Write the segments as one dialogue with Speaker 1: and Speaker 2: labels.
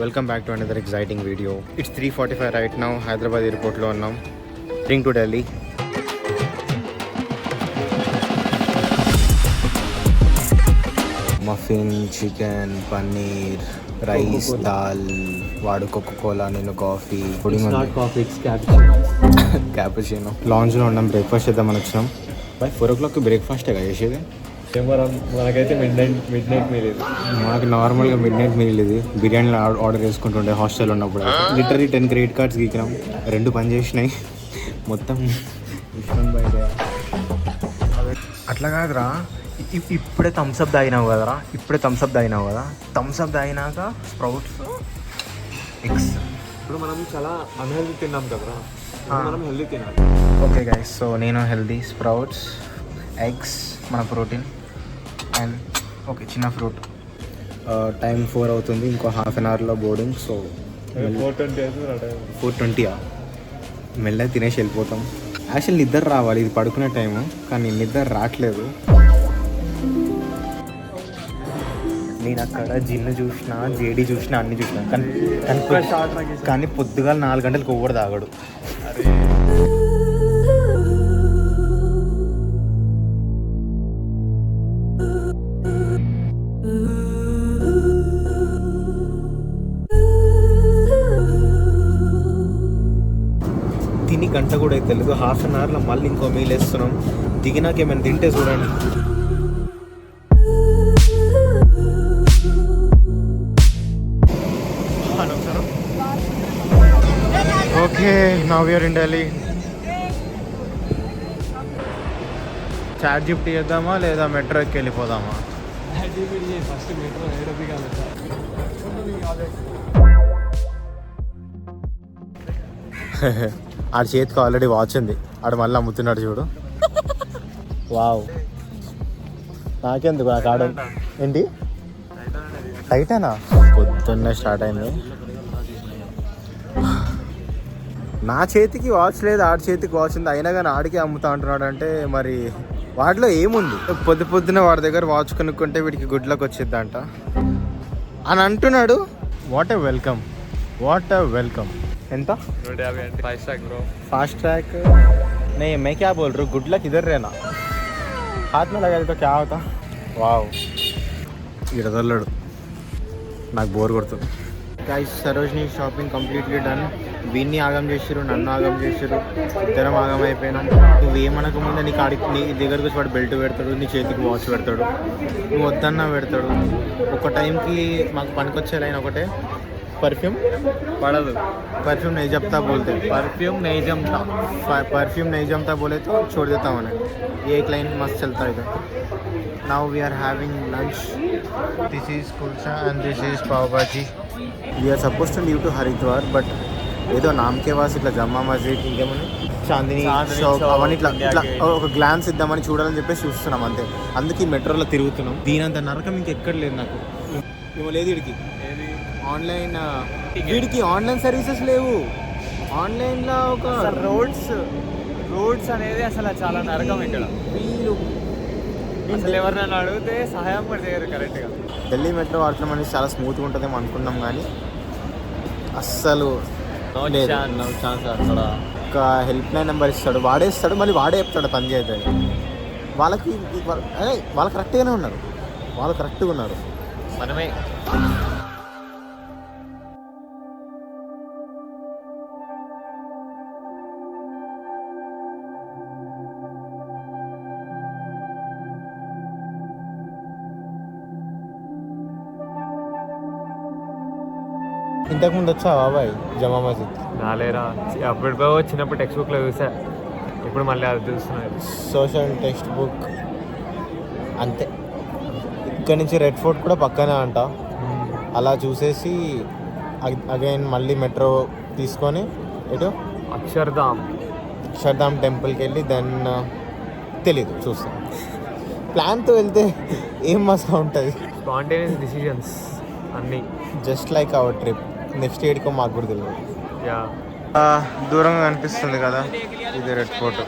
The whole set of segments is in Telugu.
Speaker 1: Welcome back to another exciting video. It's 3:45 right now. Hyderabad ఎయిర్పోర్ట్లో ఉన్నాం. Ring to Delhi. Muffin, chicken, paneer, rice, dal, వాడు కోకోకోలా, నేను కాఫీ. క్యాపుచినో. లాంజ్లో ఉన్నాం. బ్రేక్ఫాస్ట్ చేద్దామని వచ్చినాం. 4 o'clock బ్రేక్ఫాస్టేగా చేసేది.
Speaker 2: మనకైతే మిడ్ నైట్ మీల్ ఇది.
Speaker 1: మాకు నార్మల్గా మిడ్ నైట్ మీల్ ఇది. బిర్యానీలో ఆర్డర్ చేసుకుంటుండే హాస్టల్లో ఉన్నప్పుడు. Literary 10 credit cards గీకినాం. 2 పని చేసినాయి మొత్తం. అట్లా కాదురా, ఇప్పుడే థమ్స్అప్ తాగినావు కదరా. థమ్స్అప్ తాగినాక స్ప్రౌట్స్, ఎగ్స్.
Speaker 2: ఇప్పుడు మనం చాలా అన్హెల్దీ తిన్నాం కదరా, మనం హెల్దీ తినాలి.
Speaker 1: ఓకే గైస్, సో నేను హెల్దీ. స్ప్రౌట్స్, ఎగ్స్, మన ప్రోటీన్ అండ్ ఓకే చిన్న ఫ్రూట్. టైం 4 అవుతుంది. ఇంకో హాఫ్ అన్ అవర్లో బోర్డింగ్. సో 4:20 మెల్లగా తినేసి వెళ్ళిపోతాం. యాక్చువల్లీ నిద్ర రావాలి, ఇది పడుకునే టైము, కానీ నిద్ర రావట్లేదు. నేను అక్కడ జిన్ను చూసిన, జేడీ చూసిన, అన్ని చూసిన, కానీ పొద్దుగాల 4 గంటలకు ఒవ్వడు తాగడు. తిని గంట కూడా అయితే తెలియదు. హాఫ్ అన్ అవర్లో మళ్ళీ ఇంకో మీల్ వేస్తున్నాం. దిగినాక ఏమైనా తింటే చూడండి. Okay, now we are in Delhi. ChatGPT చేద్దామా లేదా మెట్రో ఎక్కి వెళ్ళిపోదామా? ఆడి చేతికి ఆల్రెడీ వాచ్ ఉంది. ఆడు మళ్ళీ అమ్ముతున్నాడు చూడు. వావ్, నాకెందుకు, నాకు ఆడ ఏంటి టైటానా? పొద్దున్నే స్టార్ట్ అయింది. నా చేతికి వాచ్ లేదు, ఆడి చేతికి వాచ్ ఉంది, అయినా కానీ ఆడికి అమ్ముతా అంటున్నాడు. అంటే మరి వాటిలో ఏముంది? పొద్దున్న వాడి దగ్గర వాచ్ కొనుక్కుంటే వీడికి గుడ్ లక్ వచ్చిద్దంట అని అంటున్నాడు. What a welcome, what a welcome. ఎంత?
Speaker 2: 150
Speaker 1: फास्ट ट्रैक नहीं, मैं क्या बोल रहा हूँ, गुड लक इधर रहना, हाथ में लगा तो क्या होता. वाव, ఇడదల్లడు, నాకు బోర్ కొడుతుంది. Guys, Sarojini shopping completely done. వీన్ని ఆగం చేసిరు, నన్ను ఆగం చేసిరు, ఇద్దరం ఆగం అయిపోయినాం. నువ్వు ఏమనక ముందే నీ దగ్గరకు వచ్చి వాడు బెల్ట్ పెడతాడు, నీ చేతికి వాచ్ పెడతాడు, నువ్వు వద్దన్నా పెడతాడు. ఒక టైంకి మాకు పనికొచ్చే లైన్ ఒకటే, परफ्यूम
Speaker 2: पड़ल,
Speaker 1: परफ्यूम नहीं जमता बोलते,
Speaker 2: परफ्यूम नहीं जमता,
Speaker 1: परफ्यूम नहीं जमता बोले तो छोड़ देता हूँ. ये एक लाइन मस्त चलता है इधर. Now we are having lunch. This is kulcha and this is pav bhaji. We are suppose to leave to Haridwar, but ఏదో నామకే వాసి ఇట్లా జమ్మా మస్జిద్, ఇంకేమని చాందిని చౌక్, అవన్నీ ఇట్లా ఇట్లా ఒక గ్లాన్స్ ఇద్దామని చూడాలని చెప్పేసి చూస్తున్నాం అంతే. అందుకే మెట్రోలో తిరుగుతున్నాం. దీనంత నరకం ఇంకెక్కడ లేదు నాకు. ఏమో లేదు వీడికి ఆన్లైన్, వీడికి ఆన్లైన్ సర్వీసెస్ లేవు. ఆన్లైన్లో ఒక
Speaker 2: రోడ్స్ అనేది అసలు చాలా నరకం ఇక్కడ.
Speaker 1: వీళ్ళు
Speaker 2: అసలు ఎవరినైనా అడిగితే సహాయం కూడా చేయరు కరెక్ట్గా.
Speaker 1: ఢిల్లీ మెట్రో వాడటం అనేది చాలా స్మూత్గా ఉంటుందేమో అనుకున్నాం, కానీ అస్సలు లేదు.
Speaker 2: అక్కడ
Speaker 1: ఒక హెల్ప్ లైన్ నెంబర్ ఇస్తాడు, వాడేస్తాడు, మళ్ళీ వాడే చెప్తాడు పని చేద్దాం. వాళ్ళకి వాళ్ళు కరెక్ట్గానే ఉన్నారు, వాళ్ళు కరెక్ట్గా ఉన్నారు.
Speaker 2: మనమే
Speaker 1: ఇంతకుముందు వచ్చా బాబాయ్ జమా మస్జిద్?
Speaker 2: నాలేరా, అప్పుడు చిన్నప్పుడు టెక్స్ట్ బుక్లో చూసా, ఇప్పుడు మళ్ళీ అది చూస్తున్నాయి.
Speaker 1: సోషల్ టెక్స్ట్ బుక్ అంతే. ఇక్కడ నుంచి రెడ్ ఫోర్ట్ కూడా పక్కనే అంట. అలా చూసేసి అగైన్ మళ్ళీ మెట్రో తీసుకొని ఇటు అక్షర్ధామ్ టెంపుల్కి వెళ్ళి దెన్ తెలీదు, చూస్తాం. ప్లాన్తో వెళ్తే ఏం మస్తు ఉంటుంది.
Speaker 2: స్పాంటేనియస్ డిసిజన్స్ అన్నీ,
Speaker 1: just like our trip. Next ఇయర్కో మాకు కూడా తెలియదు. దూరంగా కనిపిస్తుంది కదా ఇది రెడ్ ఫోర్ట్.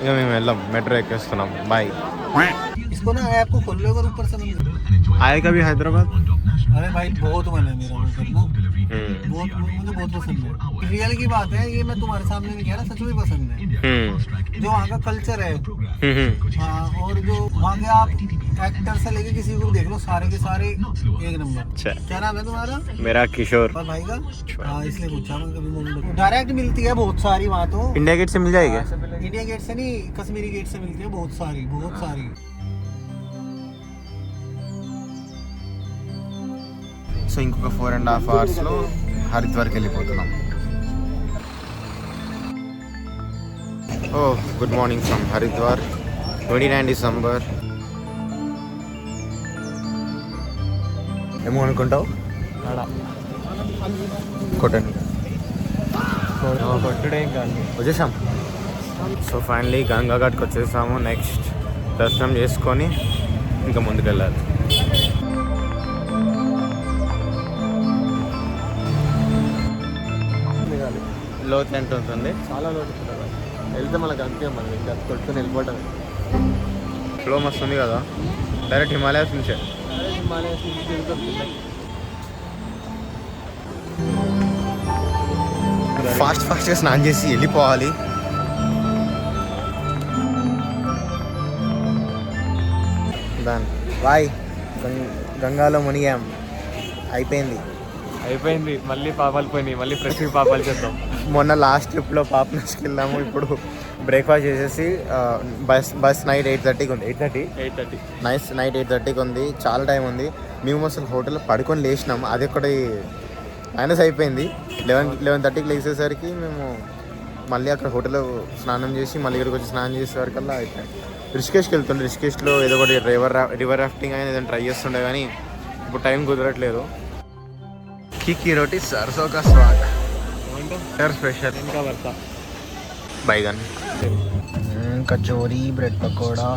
Speaker 1: ఇక మేము వెళ్ళాం, మెట్రో ఎక్కేస్తున్నాం. బాయ్.
Speaker 3: इसको ना ऐप को खोल लो अगर ऊपर से नहीं।
Speaker 1: आए कभी हैदराबाद?
Speaker 3: अरे भाई बहुत मन है मेरा उधर ना, बहुत मुझे बहुत पसंद है। रियल की बात है ये, मैं तुम्हारे सामने नहीं कह रहा, सच में पसंद है। जो वहाँ का कल्चर है, हाँ, और जो वहाँ के आप एक्टर से लेके किसी को भी देख लो, सारे के सारे एक नंबर।
Speaker 1: अच्छा।
Speaker 3: क्या नाम है तुम्हारा?
Speaker 1: मेरा किशोर।
Speaker 3: और भाई का? हाँ, इसलिए पूछा मैं, कभी डायरेक्ट मिलती है बहुत सारी वहाँ तो।
Speaker 1: इंडिया गेट से मिल जाएगी?
Speaker 3: इंडिया गेट से नहीं, कश्मीरी गेट से मिलती है बहुत सारी, बहुत सारी।
Speaker 1: సో ఇంకొక 4.5 అవర్స్లో హరిద్వార్కి వెళ్ళిపోతున్నాం. Oh good morning from Haridwar, 29 December. ఏమో అనుకుంటావు? కొట్టండి
Speaker 2: కొట్టుడే ఇంకా
Speaker 1: వచ్చేసాం. సో ఫైనలీ గంగా ఘాట్కి వచ్చేసాము. నెక్స్ట్ దర్శనం చేసుకొని ఇంకా ముందుకెళ్ళాలి. లోతు ఎంత ఉంటుంది?
Speaker 2: చాలా లోటు వెళ్తే మనకు అంతే, మనం ఇంకా కొట్టుకుని వెళ్ళిపోవటం.
Speaker 1: ఫ్లో మస్తు ఉంది కదా, డైరెక్ట్ హిమాలయాస్ నుంచే. ఫాస్ట్గా స్నానం చేసి వెళ్ళిపోవాలి. దాని బాయ్, గంగాలో మునిగాం, అయిపోయింది.
Speaker 2: మళ్ళీ పాపాలు పోయినాయి, మళ్ళీ ఫ్రెష్ పాపాలు చేద్దాం.
Speaker 1: మొన్న లాస్ట్ ట్రిప్లో పాపనస్కి వెళ్ళాము. ఇప్పుడు బ్రేక్ఫాస్ట్ చేసేసి బస్ నైట్ 8:30కి ఉంది. 8:30 నైట్ 8:30కి ఉంది. చాలా టైం ఉంది. మేము అసలు హోటల్లో పడుకొని లేచినాం. అది ఒకటి మైనస్ అయిపోయింది. 11:30కి లేచేసరికి మేము మళ్ళీ అక్కడ హోటల్లో స్నానం చేసి మళ్ళీ ఇక్కడికి వచ్చి స్నానం చేసేసరికల్లా అయిపోయింది. రిషికేష్కి వెళ్తుండే. రిషికేష్లో ఏదో ఒకటి రివర్ రాఫ్టింగ్ అని ఏదైనా ట్రై చేస్తుండే, కానీ ఇప్పుడు టైం కుదరట్లేదు. की रोटी सरसों का स्वाद स्पेशल.
Speaker 2: ఇంకా వర్త
Speaker 1: बैगन, कचौरी, ब्रेड पकोड़ा.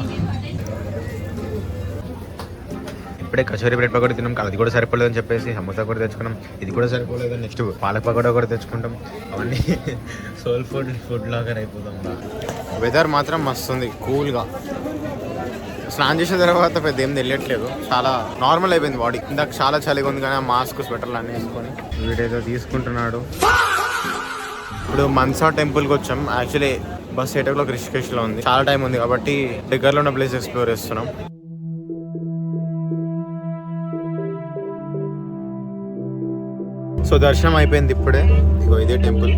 Speaker 1: ఇప్పుడే కచోరీ బ్రెడ్ పకోడీ తిన్నాం కదా, అది కూడా సరిపోలేదని చెప్పేసి సమోసా కూడా తెచ్చుకున్నాం. ఇది కూడా సరిపోలేదు, నెక్స్ట్ పాలక్ పకోడా కూడా తెచ్చుకుంటాం. అవన్నీ సోల్ ఫుడ్ లాగా అయిపోతాం. వెదర్ మాత్రం మస్తు ఉంది, కూల్గా. స్నానం చేసిన తర్వాత పెద్ద ఏం తెలియట్లేదు, చాలా నార్మల్ అయిపోయింది బాడీ. ఇందాక చాలా చలిగా ఉంది, కానీ మాస్క్ స్వెటర్లు అన్నీ వేసుకొని వీడేదో తీసుకుంటున్నాడు. ఇప్పుడు మన్సా టెంపుల్కి వచ్చాం. యాక్చువల్లీ బస్ 8 o'clock రిషికేష్లో ఉంది. చాలా టైం ఉంది కాబట్టి దగ్గరలో ఉన్న ప్లేస్ ఎక్స్ప్లోర్ చేస్తున్నాం. సో దర్శనం అయిపోయింది ఇప్పుడే. ఇగో ఇదే టెంపుల్,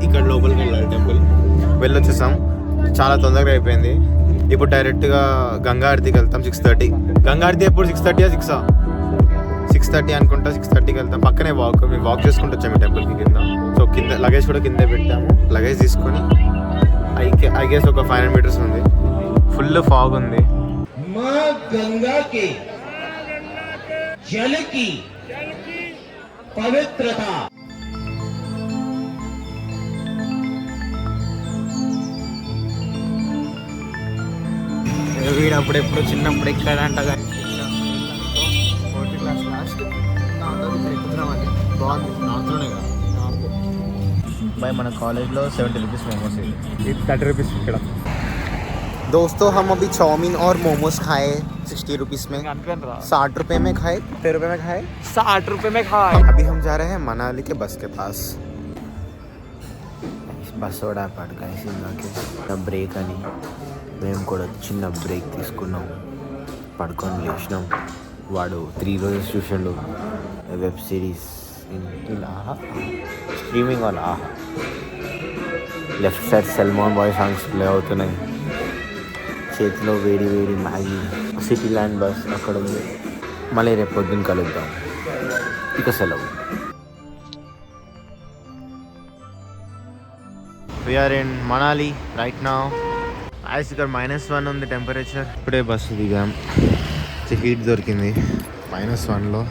Speaker 1: ఇక్కడ లోపలికి వెళ్ళాలి. టెంపుల్ వెళ్ళొచ్చేసాం, చాలా తొందరగా అయిపోయింది. ఇప్పుడు డైరెక్ట్గా గంగా ఆరతికి వెళ్తాం. 6:30 గంగా ఆరతి. ఎప్పుడు 6:30 6:30 అనుకుంటా. 6:30కి వెళ్తాం. పక్కనే మేము వాక్ చేసుకుంటూ వచ్చాము టెంపుల్కి కింద. సో కింద లగేజ్ కూడా కిందే పెట్టాము. లగేజ్ తీసుకొని ఐ గెస్ ఒక 500 meters ఉంది. ఫుల్ ఫాగ్ ఉంది.
Speaker 4: मां गंगा के जल की पवित्रता.
Speaker 1: వీడు అప్పుడెప్పుడు చిన్నప్పుడు ఎక్కడ అంట, 4th class లాస్ట్ ఎక్కుతున్నామండి. బాగుంది, నార్త్లోనే కదా. బాయ్, మన కాలేజ్లో 70 rupees मोमोस है,
Speaker 2: 30 rupees ఇక్కడ.
Speaker 1: दोस्तों हम अभी चाउमीन और मोमोज खाए 60 rupees में.
Speaker 2: అనుకోండి రా,
Speaker 1: 60 रुपये में खाए, 30 रुपये में खाए.
Speaker 2: 60 रुपये में खाए.
Speaker 1: अभी हम जा रहे हैं मनाली के बस के पास. బస్ కూడా పడుకొని బ్రేక్ అని మేము కూడా చిన్న బ్రేక్ తీసుకున్నాం. పడుకొని లేచినాం. వాడు 3 రోజెస్ చూసాడు web series in Aha, streaming on Aha. Left side Salman bhai songs play అవుతున్నాయి. చేతిలో వేడి వేడి మ్యాగీ. సిటీ ల్యాండ్ బస్ అక్కడ ఉంది. మళ్ళీ రేపు పొద్దున్న కలుద్దాం. ఇక సెలవు. We are in Manali right now. As ఇక్కడ -1 ఉంది టెంపరేచర్. ఇప్పుడే బస్సు దిగాం. హీట్ దొరికింది -1లో.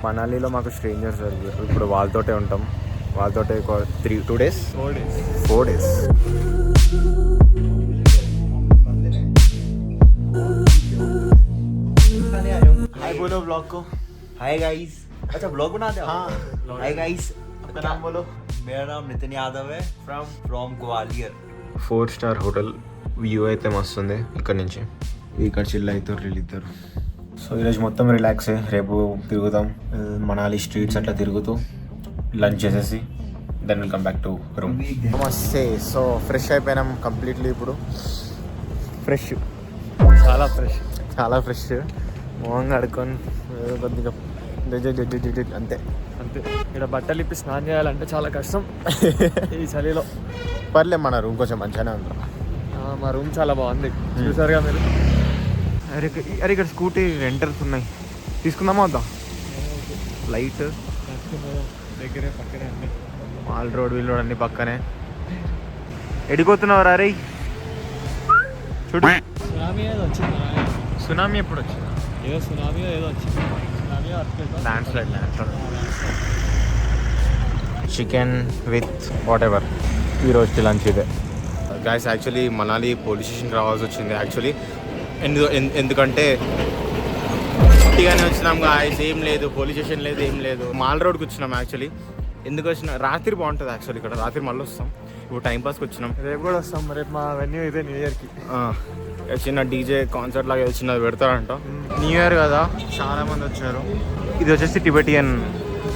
Speaker 1: మనాలిలో మాకు స్ట్రేంజర్స్ దొరికారు. ఇప్పుడు వాళ్ళతోటే ఉంటాం. వాళ్ళతోటే 2 days 4 days. हाय बोलो ब्लॉग को.
Speaker 3: Hi guys. अच्छा ब्लॉग बनाते हो?
Speaker 1: हाँ.
Speaker 3: Hi guys.
Speaker 1: अपना नाम बोलो.
Speaker 5: मेरा नाम नितिन यादव है from Gwalior
Speaker 1: 4-star hotel view అయితే మస్తు ఉంది ఇక్కడ నుంచి. ఇక్కడ చిల్ అవుతారు వీళ్ళిద్దరు. సో ఈరోజు మొత్తం రిలాక్సే. రేపు తిరుగుతాం మనాలి స్ట్రీట్స్ అట్లా తిరుగుతూ లంచ్ చేసేసి then will come back to room. నమస్తే. సో ఫ్రెష్ అయిపోయినాం కంప్లీట్లీ. ఇప్పుడు ఫ్రెష్, చాలా ఫ్రెష్. మొహం కడుక్కొని కొద్దిగా అంతే.
Speaker 2: ఇక్కడ బట్టలు ఇప్పి స్నానం చేయాలంటే చాలా కష్టం ఈ చలిలో.
Speaker 1: పర్లే, మన రూమ్ కొంచెం మంచిగానే ఉంది.
Speaker 2: మా రూమ్ చాలా బాగుంది, చూసారుగా మీరు.
Speaker 1: అరే ఇక్కడ స్కూటీ రెంటర్స్ ఉన్నాయి, తీసుకుందామా వద్దా? లైట్
Speaker 2: దగ్గరే పక్కనే అన్నీ.
Speaker 1: మాల్ రోడ్ వీల్ రోడ్ అన్ని పక్కనే. ఎడిపోతున్నావు రే? చూడు
Speaker 2: సునామీ ఏదో వచ్చింది.
Speaker 1: సునామీ ఎప్పుడు వచ్చింది?
Speaker 2: ఏదో సునామీ ఏదో వచ్చింది. Tsunami
Speaker 1: land slide. Chicken with what ever. ఈరోజు లంచ్ ఇదే గాయస్. యాక్చువల్లీ మనాలి పోలీస్ స్టేషన్కి రావాల్సి వచ్చింది యాక్చువల్లీ. ఎందుకంటే గట్టిగానే వచ్చినాం గాయస్. ఏం లేదు, పోలీస్ స్టేషన్ లేదు, ఏం లేదు. మాల్ రోడ్కి వచ్చినాం యాక్చువల్లీ. ఎందుకు వచ్చిన, రాత్రి బాగుంటుంది యాక్చువల్లీ ఇక్కడ. రాత్రి మళ్ళీ వస్తాం. ఇప్పుడు టైంపాస్కి వచ్చినాం.
Speaker 2: రేపు కూడా వస్తాం. రేపు మా వెన్యూ ఇదే న్యూ ఇయర్కి.
Speaker 1: చిన్న డీజే కాన్సర్ట్ లాగా చిన్నది పెడతారంట. న్యూ ఇయర్ కదా, చాలా మంది వచ్చారు. ఇది వచ్చేసి టిబెటియన్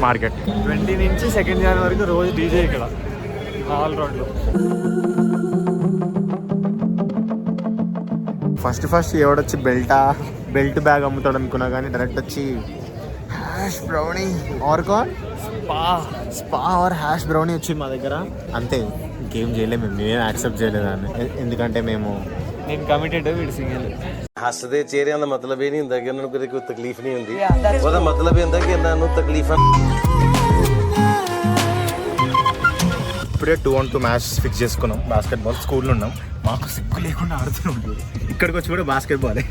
Speaker 1: మార్కెట్.
Speaker 2: 20 నుంచి 2nd January వరకు రోజు డీజే ఇక్కడ ఆల్ రోడ్లో.
Speaker 1: ఫస్ట్ ఎవడొచ్చి బెల్ట్ బ్యాగ్ అమ్ముతాడు అనుకున్నా, కానీ డైరెక్ట్ వచ్చి hash brownie or spa or hash brownie వచ్చింది మా దగ్గర. అంతే, ఇంకేం చేయలేము. మేమేం యాక్సెప్ట్ చేయలేదాన్ని, ఎందుకంటే
Speaker 2: నేను కమిటెడ్, వీడు సింగిల్.
Speaker 6: ਹੱਸਦੇ ਚਿਹਰਿਆਂ ਦਾ ਮਤਲਬ ਇਹ ਨਹੀਂ ਹੁੰਦਾ ਕਿ ਉਹਨਾਂ ਨੂੰ ਕਦੇ ਕੋਈ ਤਕਲੀਫ ਨਹੀਂ ਹੁੰਦੀ. ਉਹਦਾ ਮਤਲਬ ਇਹ ਹੁੰਦਾ ਕਿ ਇਹਨਾਂ ਨੂੰ ਤਕਲੀਫਾਂ.
Speaker 1: ఇప్పుడే 2-on-2 మ్యాచ్ ఫిక్స్ చేసుకున్నాం. బాస్కెట్బాల్ స్కూల్లో ఉన్నాం, మాకు సిగ్గు లేకుండా ఆడుతున్నాం. ఇక్కడికి వచ్చి కూడా బాస్కెట్బాలే.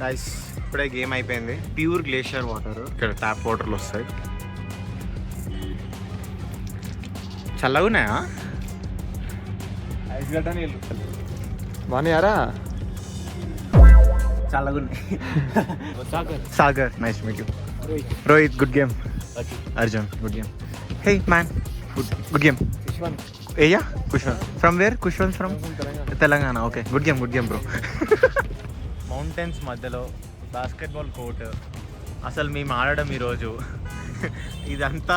Speaker 1: గైస్ ఇప్పుడే గేమ్ అయిపోయింది. ప్యూర్ గ్లేషియర్ వాటర్, ఇక్కడ ట్యాప్ వాటర్లు వస్తాయి. చల్లగా ఉన్నాయా?
Speaker 2: ఐస్ గడ్డ నీళ్ళు బాగున్నాయారా?
Speaker 1: చల్లగా ఉన్నాయి. Sagar nice meet you. Rohit good game. Arjun good game. Hey man good game. ఏయా Kushwan from where? Kushwan from Telangana. Okay, good game bro. Mountains మధ్యలో బాస్కెట్బాల్ కోర్ట్. అసలు మేము ఆడడం ఈరోజు ఇదంతా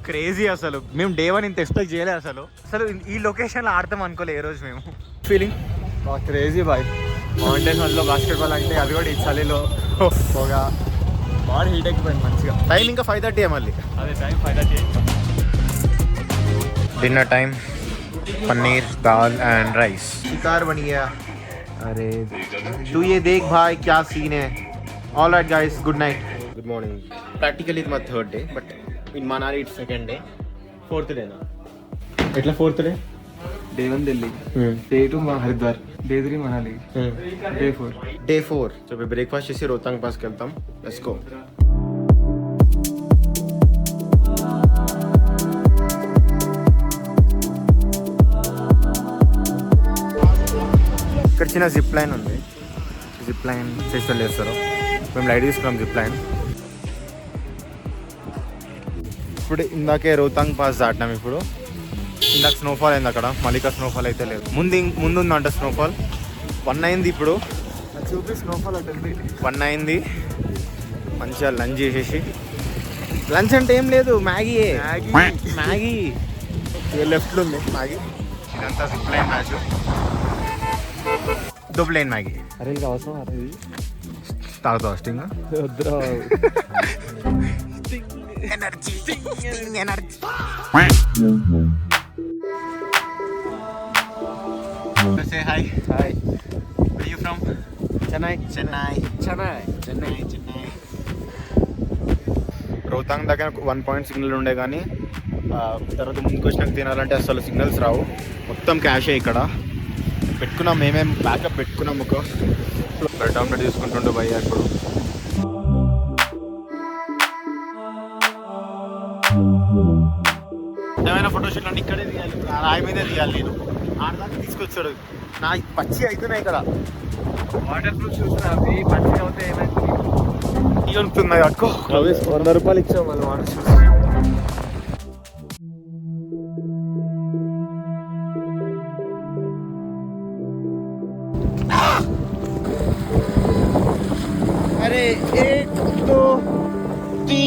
Speaker 1: క్రేజీ. అసలు మేము డే 1 ఇంత ఎక్స్పెక్ట్ చేయలేదు. అసలు ఈ లొకేషన్లో ఆడతాం అనుకోలే ఏ రోజు మేము. ఫీలింగ్
Speaker 2: బాగా క్రేజీ బాయ్. మౌంటైన్స్ మధ్యలో బాస్కెట్బాల్ అంటే అది కూడా ఈ చలిలో ఒక బాడీ హీట్ ఎక్కిపోయింది మంచిగా.
Speaker 1: టైం ఇంకా 5:30 మళ్ళీ.
Speaker 2: అదే time 5:30.
Speaker 1: Dinner time, paneer dal and rice. शिकार बन गया. अरे तू ये देख भाई क्या सीन है. All right guys, good night, good morning. Practically it's my 3rd day, but in Manali it's 2nd day. 4th day ना ఎట్లా 4th day?
Speaker 2: Day 1 Delhi, Day 2 Haridwar, Day 3 Manali, Day 4.
Speaker 1: So ఇప్పుడు బ్రేక్ఫాస్ట్ చేసి రోహతాంగ్ పాస్కి వెళ్తాం. Let's go. ఇక్కడ చిన్న జిప్ లైన్ ఉంది. జిప్ లైన్ చేసి చేస్తారు. మేము లైట్ తీసుకున్నాం జిప్ లైన్. ఇప్పుడు ఇందాకే రోహతాంగ్ పాస్ దాటినాం. ఇప్పుడు ఇందాక స్నోఫాల్ అయింది అక్కడ, మళ్ళీ ఇక్కడ స్నోఫాల్ అయితే లేదు. ముందు ఉందంట స్నోఫాల్. 1 అయింది ఇప్పుడు.
Speaker 2: చూపి స్నోఫాల్ అంటే
Speaker 1: 1 అయింది. మంచిగా లంచ్ చేసేసి, లంచ్ అంటే ఏం లేదు, మ్యాగీ లెఫ్ట్లో ఉంది మ్యాగీ. ఇదంతా జిప్ లైన్ మ్యాచ్. దుబ్లైన్ మ్యాగీ.
Speaker 2: అరే ఇది అవసరం. అరే
Speaker 1: తాగుతావు స్టింగ్?
Speaker 2: వద్దురా.
Speaker 1: Energy. Say hi.
Speaker 2: Hi.
Speaker 1: Where are you from? Chennai. Rohtang దగ్గర 1 పాయింట్ సిగ్నల్ ఉండే, కానీ తర్వాత ముందుకు వచ్చినాక తినాలంటే అసలు సిగ్నల్స్ రావు. మొత్తం క్యాషే ఇక్కడ. పెట్టుకున్నాం మేమేం బ్యాకప్ పెట్టుకున్నాం. ఒక బ్రెడ్ ఆమ్లెట్ తీసుకుంటుండే భయ్యా ఇప్పుడు. అడ్డమైన ఫోటోషూట్ అంటే ఇక్కడే తీయాలి, ఆ రాయి మీదే తీయాలి. నేను ఆడదాకా తీసుకొచ్చాడు, నా పచ్చి అవుతున్నాయి ఇక్కడ.
Speaker 2: వాటర్ ప్రూఫ్ చూసిన అవి మంచిగా అవుతే ఏమైంది
Speaker 1: ఉంటున్నాయి అక్కో.
Speaker 2: 100 రూపాయలు ఇచ్చాం మళ్ళీ వాటర్ ప్రూఫ్.
Speaker 1: अरे 1 2 3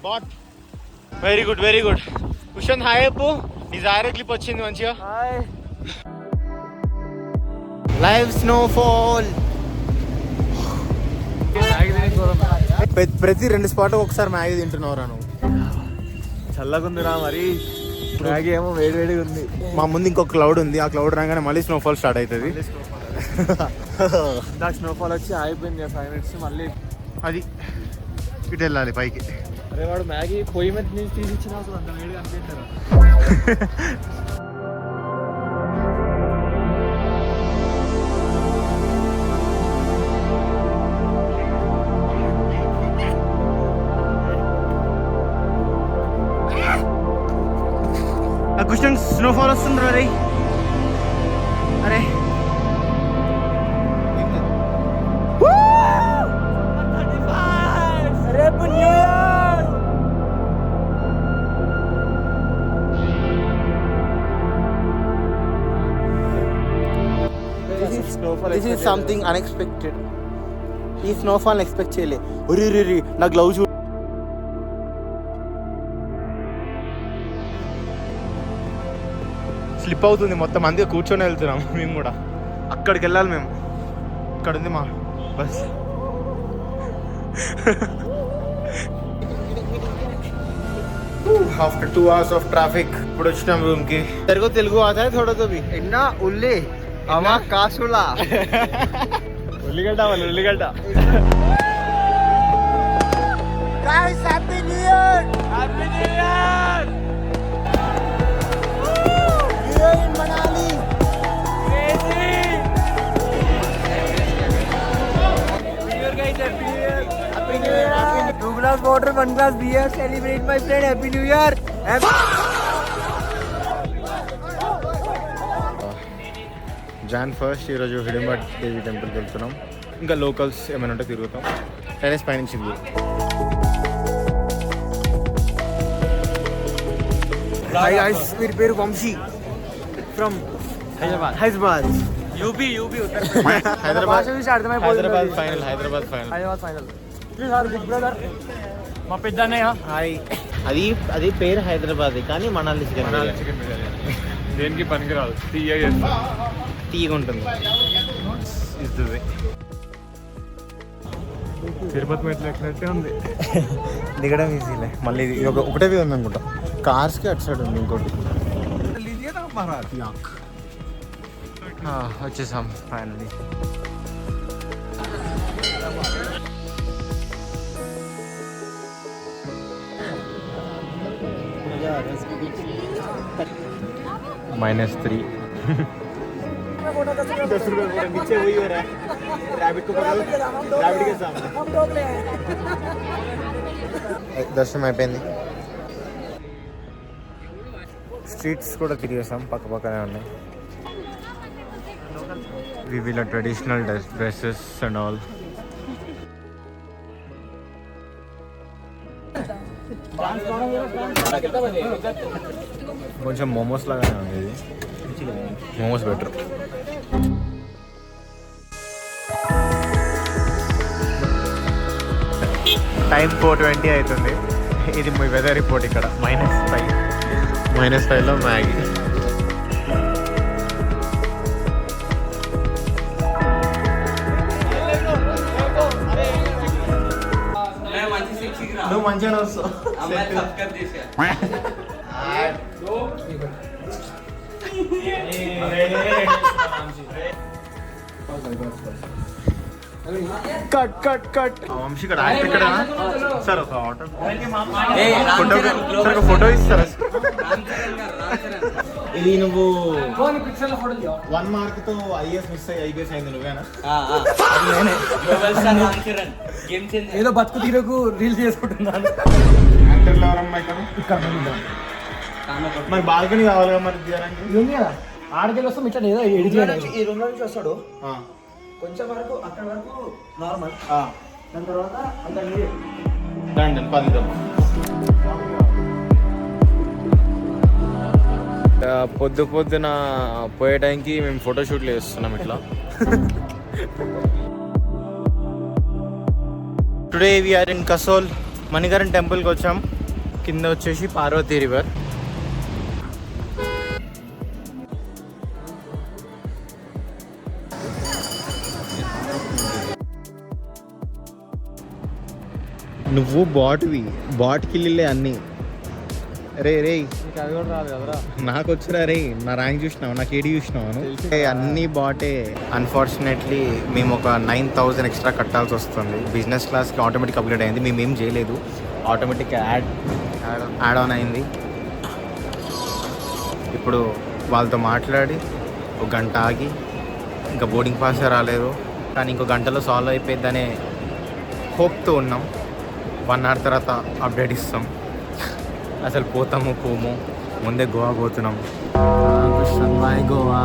Speaker 1: బాట్. Very good very good. Cushion hi చెప్పు. డిజైర్ క్లిప్ వచ్చింది మంచిగా. Live snowfall. ప్రతి 2 స్పాట్ ఒకసారి మ్యాగీ తింటున్నావురా నువ్వు.
Speaker 2: చల్లగుందిరా మరి. మ్యాగీ ఏమో వేడివేడిగా ఉంది.
Speaker 1: మా ముందు ఇంకొక క్లౌడ్ ఉంది, ఆ క్లౌడ్ రాగానే మళ్ళీ స్నోఫాల్ స్టార్ట్ అవుతుంది.
Speaker 2: నాకు స్నోఫాల్ వచ్చి అయిపోయింది 5 minutes. మళ్ళీ
Speaker 1: అది ఇటు వెళ్ళాలి పైకి.
Speaker 2: అరే వాడు మ్యాగీ పొయ్యి మీద నుంచి తీసి ఇచ్చిన అసలు అంత వేడిగా అనిపించారు.
Speaker 1: కుషన్ స్నోఫాల్ వస్తుంది రే. అరే దిస్ ఈస్ సంథింగ్ అన్ఎక్స్పెక్టెడ్. ఈ స్నోఫాల్ ఎక్స్పెక్ట్ చేయలే. ఒరి నా గ్లౌజ్ స్లిప్ అవుతుంది మొత్తం. అందుకే కూర్చొని వెళ్తున్నాం మేము కూడా. అక్కడికి వెళ్ళాలి మేము. ఇక్కడ ఉంది మా bus. After 2 hours of traffic ఇప్పుడు వచ్చినాం రూమ్ కి. తెలుగు आता है थोड़ा तो भी
Speaker 2: ఎన్నా ఉల్లి అమ్మా కాసులా ఉల్లిగడ్డ వాళ్ళు ఉల్లిగడ్డ.
Speaker 1: guys happy new year.
Speaker 2: Happy new year.
Speaker 1: New year in Manali.
Speaker 2: Happy New Year. 2 glass water, 1 glass beer. Celebrate my friend. Happy New Year.
Speaker 1: Jan 1st ఈరోజు హిడింబా దేవి టెంపుల్కి వెళ్తున్నాం. ఇంకా లోకల్స్ ఏమైనా ఉంటే తిరుగుతాం. టెరెస్ పైనుంచి వ్యూ.
Speaker 2: Hi guys, వీరి పేరు వంశీ ఫ్రమ్ హైదరాబాద్. యూపీ
Speaker 1: హైదరాబాద్
Speaker 2: అర్థమైపోతుంది.
Speaker 1: Final. Hyderabad
Speaker 2: final. Big brother మా పెద్దన్నయ్య.
Speaker 1: హాయ్. అది పేరు హైదరాబాద్ కానీ మనాలి చికెన్
Speaker 2: బిర్యానీ దేనికి పనికిరాదు.
Speaker 1: తీయగా ఉంటుంది. ఇస్తుంది.
Speaker 2: తిరుపతి మెట్లు ఎక్కినట్టే ఉంది.
Speaker 1: దిగడం ఈజీలే. మళ్ళీ ఇది ఒకటే ఉంది అనుకుంటా. కార్స్కి అటు సైడ్ ఉంది ఇంకోటి. వచ్చేసాం ఫైనలీ. -3. దర్శనం అయిపోయింది. స్ట్రీట్స్ కూడా తిరిగేసాం, పక్క పక్కనే ఉన్నాయి. వీళ్ళ ట్రెడిషనల్ డ్రెస్సెస్ అండ్ ఆల్. కొంచెం మోమోస్ లాగానే ఉంది ఇది. మోమోస్ బెటర్. టైం 4:20 అవుతుంది. ఇది మీ వెదర్ రిపోర్ట్. ఇక్కడ -5లో మ్యాగీ. నువ్వు మంచిగా వస్తావు. కట్. వంశీ ఇక్కడ ఇక్కడ సార్ ఒక ఆర్డర్ ఫోటో ఇస్తారా? ఇది నువ్వు 1 మార్క్తో ఐఏఎస్ మిస్ అయ్యి ఐపీఎస్ అయింది నువ్వేనా?
Speaker 2: ఏదో బతుకు తీరకు రీల్స్ చేసుకుంటున్నాను.
Speaker 1: యాక్టర్లు ఎవరమ్మా ఇక్కడ? మరి బాల్కనీ కావాలిగా మరి తీయడానికి.
Speaker 2: ఆడకెళ్ళి వస్తాం ఇట్లా ఏదో ఎడిట్ చేయాలి.
Speaker 5: ఈ రూమ్ లో నుంచి వస్తాడు కొంచెం వరకు అక్కడ వరకు నార్మల్, దాని తర్వాత అంత
Speaker 1: రండి పదిద్దాం.
Speaker 2: పొద్దున పోయే టైంకి మేము ఫోటోషూట్లు చేస్తున్నాం ఇట్లా.
Speaker 1: Today we are in Kasol Manikaran టెంపుల్కి వచ్చాం. కింద వచ్చేసి పార్వతీ రివర్. నువ్వు బాట్కి వెళ్ళే అన్నీ రే
Speaker 2: అది కూడా రాదు కదరా.
Speaker 1: నాకు వచ్చిరా రే, నా ర్యాంక్ చూసినావు, నాకు ఏడి చూసినావు, అన్నీ బాటే. అన్ఫార్చునేట్లీ మేము ఒక 9,000 ఎక్స్ట్రా కట్టాల్సి వస్తుంది. బిజినెస్ క్లాస్కి ఆటోమేటిక్ అప్గ్రేడ్ అయింది, మేము ఏం చేయలేదు, ఆటోమేటిక్ యాడ్ ఆన్ అయింది. ఇప్పుడు వాళ్ళతో మాట్లాడి ఒక గంట ఆగి, ఇంకా బోర్డింగ్ పాస్ రాలేదు కానీ ఇంకో గంటలో సాల్వ్ అయిపోయిద్దనే హోప్తో ఉన్నాం. 1 అవర్ తర్వాత అప్డేట్ ఇస్తాం. అసలు పోతాము పోము, ముందే గోవా పోతున్నాం. గోవా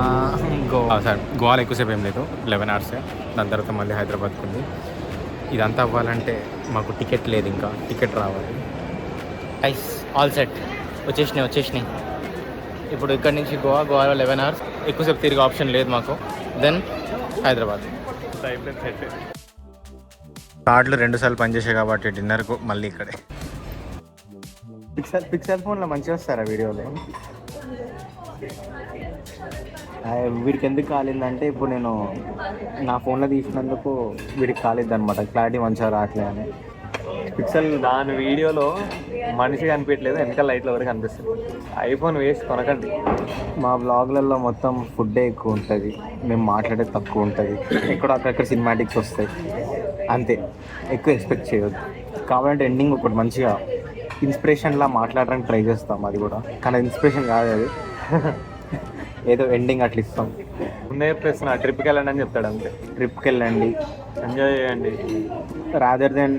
Speaker 1: సార్, గోవాలో ఎక్కువసేపు ఏం లేదు, 11 అవర్సే. దాని తర్వాత మళ్ళీ హైదరాబాద్కి ఉంది. ఇదంతా అవ్వాలంటే మాకు టికెట్ లేదు, ఇంకా టికెట్ రావాలి. ఐస్ ఆల్ సెట్ వచ్చేసినాయి. ఇప్పుడు ఇక్కడి నుంచి గోవాలో 11 అవర్స్, ఎక్కువసేపు తిరిగే ఆప్షన్ లేదు మాకు. దెన్ హైదరాబాద్. కార్డులు 2 సార్లు పనిచేసాయి కాబట్టి డిన్నర్కు మళ్ళీ ఇక్కడే. పిక్సెల్ ఫోన్లో మంచిగా వస్తారా వీడియోలో? వీడికి ఎందుకు కాలిందంటే ఇప్పుడు నేను నా ఫోన్లో తీసినందుకు వీడికి కాలిద్ది అనమాట, క్లారిటీ మంచిగా రావట్లేదు అని.
Speaker 2: పిక్సెల్ దాని వీడియోలో మనిషి కనిపించలేదు, వెనకాల లైట్లో వరకు కనిపిస్తుంది. ఐఫోన్ వేస్ట్ కొనకండి.
Speaker 1: మా బ్లాగ్లలో మొత్తం ఫుడ్డే ఎక్కువ ఉంటుంది, మేము మాట్లాడేది తక్కువ ఉంటుంది, ఎక్కడో అక్కడక్కడ సినిమాటిక్స్ వస్తాయి అంతే, ఎక్కువ ఎక్స్పెక్ట్ చేయొద్దు. కావాలంటే ఎండింగ్ ఒకటి మంచిగా ఇన్స్పిరేషన్లా మాట్లాడడానికి ట్రై చేస్తాం, అది కూడా కానీ ఇన్స్పిరేషన్ కాదు అది, ఏదో ఎండింగ్ అట్లా ఇస్తాం.
Speaker 2: ముందే చెప్పేస్తున్నా, ట్రిప్కి వెళ్ళండి అని చెప్తాడు అంతే.
Speaker 1: ట్రిప్కి వెళ్ళండి,
Speaker 2: ఎంజాయ్ చేయండి.
Speaker 1: రాదర్ దెన్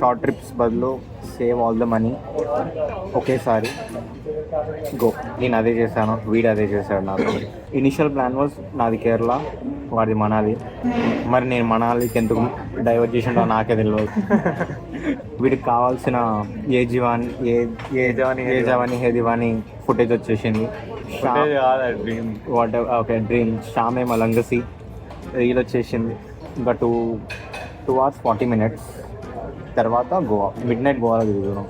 Speaker 1: షార్ట్ ట్రిప్స్ బదులు సేవ్ ఆల్ ద మనీ ఒకేసారి గో. నేను అదే చేశాను, వీడు అదే చేశాడు. నాకు ఇనిషియల్ ప్లాన్ వాజ్ నాది కేరళ, వాడిది మనాలి. మరి నేను మనాలికి ఎందుకు డైవర్ట్ చేసిండో నాకే తెలియదు. వీడికి కావాల్సిన ఏ జవాని హే దివాని ఫుటేజ్ వచ్చేసింది. డ్రీమ్ షామే మలంగసి రీల్ వచ్చేసింది. ఇంకా 2 hours 40 minutes తర్వాత గోవా. మిడ్ నైట్ గోవాలో దిగుతున్నాం.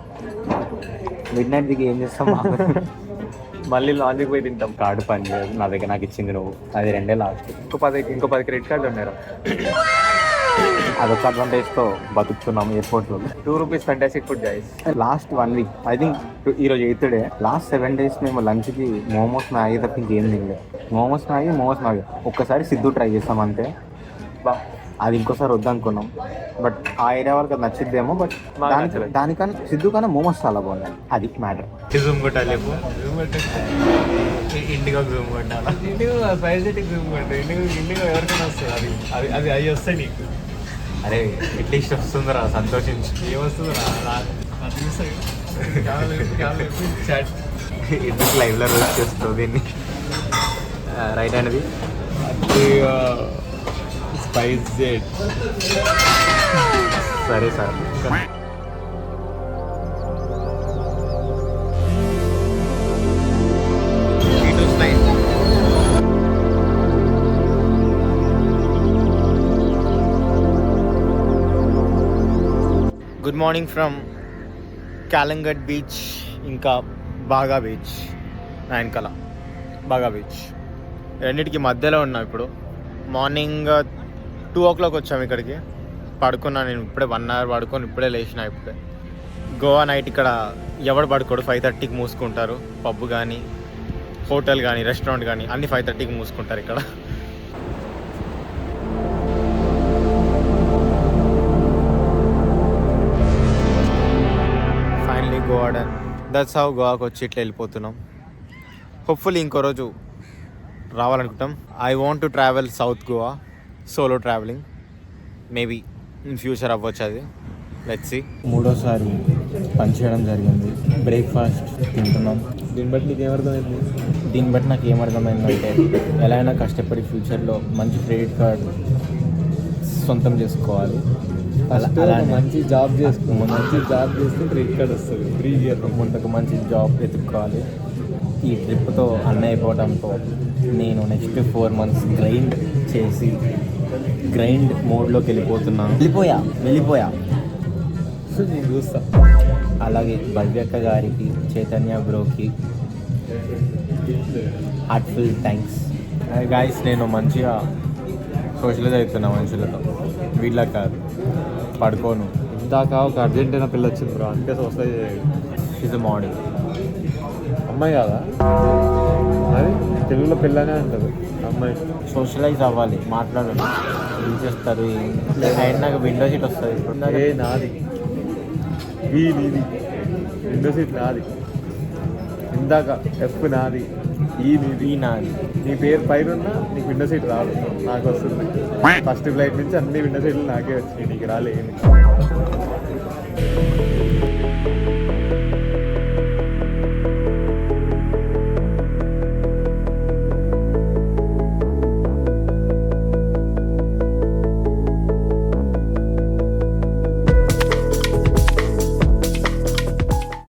Speaker 1: మిడ్ నైట్ దిగి ఏం చేస్తాం,
Speaker 2: మళ్ళీ లాంచ్కి పోయి తింటాం.
Speaker 1: కార్డు పని లేదు నా దగ్గర, నాకు ఇచ్చింది నువ్వు, అది 2 లాస్ట్.
Speaker 2: ఇంకో 10 క్రెడిట్ కార్డులు ఉన్నాయి.
Speaker 1: అదొక అడ్వాంటేజ్తో బతుకుతున్నాం ఎయిర్పోర్ట్లో.
Speaker 2: 2 rupees fantastic food guys.
Speaker 1: Last 1 week I think ఈరోజు 8th డే. లాస్ట్ 7 days మేము లంచ్కి మోమోస్ మ్యాగీ తప్పించి ఏం తినలేదు. మోమోస్ మ్యాగీ ఒక్కసారి సిద్ధు ట్రై చేస్తాం అంతే, అది ఇంకోసారి వద్దనుకున్నాం. బట్ ఆ ఏరియా వరకు అది నచ్చిద్దేమో, బట్ దానికన్నా సిద్ధు కన్నా మోమోస్ చాలా బాగున్నాయి, అది మ్యాటర్. జూమ్ కొట్టాలి, ఇండిగో జూమ్ కొట్టాలి,
Speaker 2: ఇండిగో ఎవరికైనా వస్తుంది. అది అవి వస్తాయి నీకు.
Speaker 1: అరే అట్లీస్ట్ వస్తుందిరా, సంతోషించు.
Speaker 2: ఏమొస్తుందిరా,
Speaker 1: ఎందుకు లైవ్లో రోజు చేస్తావు దీన్ని? రైట్ అనేది
Speaker 2: స్పైస్ జెట్.
Speaker 1: సరే sir. Good morning from Calangute beach, ఇంకా బాగా బీచ్, నాయన్కల బాగా బీచ్ రెండింటికి మధ్యలో ఉన్నా. ఇప్పుడు మార్నింగ్ 2 o'clock వచ్చాము ఇక్కడికి. పడుకున్నా నేను ఇప్పుడే, 1 hour పడుకొని ఇప్పుడే లేచిన. ఇప్పుడే గోవా నైట్ ఇక్కడ ఎవడు పడుకోడు, 5:30కి మూసుకుంటారు. పబ్ కానీ, హోటల్ కానీ, రెస్టారెంట్ కానీ అన్నీ 5:30కి మూసుకుంటారు ఇక్కడ. Finally Goa done. That's how గోవాకి వచ్చి ఇట్లా వెళ్ళిపోతున్నాం. హోప్ఫుల్లీ ఇంకో రోజు రావాలనుకుంటాం. I want to travel south Goa solo travelling. Maybe in future అవ్వచ్చు అది. Let's see. 3వ పని చేయడం జరిగింది. బ్రేక్ఫాస్ట్ తింటున్నాం.
Speaker 2: దీన్ని బట్టి నీకు ఏమర్థమైంది?
Speaker 1: దీన్ని బట్టి నాకు ఏమర్థమైందంటే ఎలా అయినా కష్టపడి ఫ్యూచర్లో మంచి క్రెడిట్ కార్డ్ సొంతం చేసుకోవాలి.
Speaker 2: మంచి జాబ్ చేసుకో. మంచి జాబ్ చేస్తే క్రెడిట్ కార్డ్ వస్తుంది. 3 ఇయర్
Speaker 1: ముందుకు మంచి జాబ్ వెతుక్కోవాలి. ఈ ట్రిప్తో అన్న అయిపోవడంతో నేను నెక్స్ట్ 4 months గ్రైండ్ చేసి గ్రైండ్ మోడ్లోకి వెళ్ళిపోతున్నాను. వెళ్ళిపోయా
Speaker 2: నేను చూస్తా.
Speaker 1: అలాగే భవ్యక్క గారికి, చైతన్య బ్రోకి హార్ట్ఫుల్ థ్యాంక్స్. గాయస్, నేను మంచిగా సోషలైజ్ అవుతున్నా మనుషులతో. వీళ్ళ కాదు, పడుకోను.
Speaker 2: ఇందాక ఒక అర్జెంటీనా పిల్ల వచ్చింది బ్రో, అందుకే సోషలైజ్
Speaker 1: ఈజ్ అ మోడల్.
Speaker 2: అమ్మాయి కాదా అది? తెలుగులో పిల్లనే అంటారు అమ్మాయి.
Speaker 1: సోషలైజ్ అవ్వాలి, మాట్లాడాలి. ఏం చేస్తారు? అండ్ నాకు విండో సీట్ వస్తుంది.
Speaker 2: ఏ నాది నీది విండో సీట్ నాది. ఇందాక ఎఫ్ నాది, ఈ నాది. నీ పేరు పైన ఉన్నా నీకు విండో సీట్ రాదు, నాకు వస్తుంది. ఫస్ట్ ఫ్లైట్ నుంచి అన్ని విండో సీట్లు నాకే వచ్చినాయి, నీకు రాలేదు.